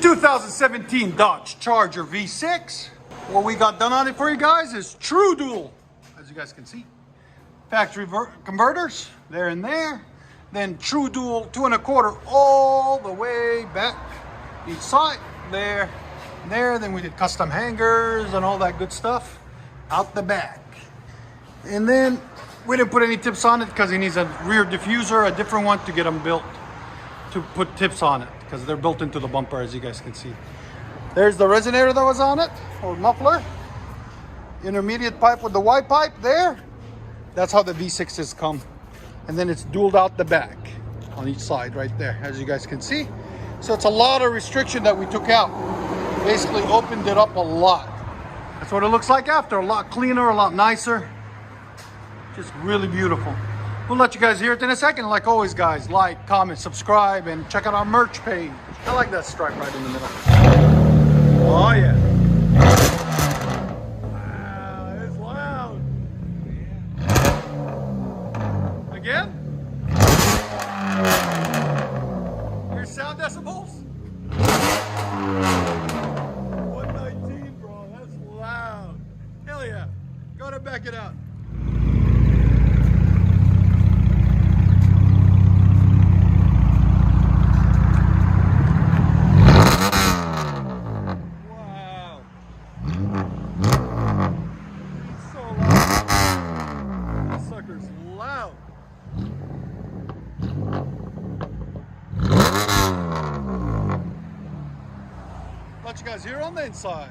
2017 Dodge Charger V6. What we got done on it for you guys is true dual, as you guys can see. Factory converters, there and there. Then true dual 2 1/4 all the way back each side, there and there. Then we did custom hangers and all that good stuff out the back. And then we didn't put any tips on it because he needs a rear diffuser, a different one to get them built to put tips on it because they're built into the bumper, as you guys can see. There's the resonator that was on it, or muffler. Intermediate pipe with the Y pipe there. That's how the V6s come. And then it's dualed out the back on each side right there, as you guys can see. So it's a lot of restriction that we took out. Basically opened it up a lot. That's what it looks like after. A lot cleaner, a lot nicer. Just really beautiful. We'll let you guys hear it in a second. Like always, guys, like, comment, subscribe, and check out our merch page. I like that stripe right in the middle. Oh, yeah. Wow, it's loud. Again? Your sound decibels? 119, bro. That's loud. Hell yeah. Go to back it out. Loud. Let you guys hear on the inside.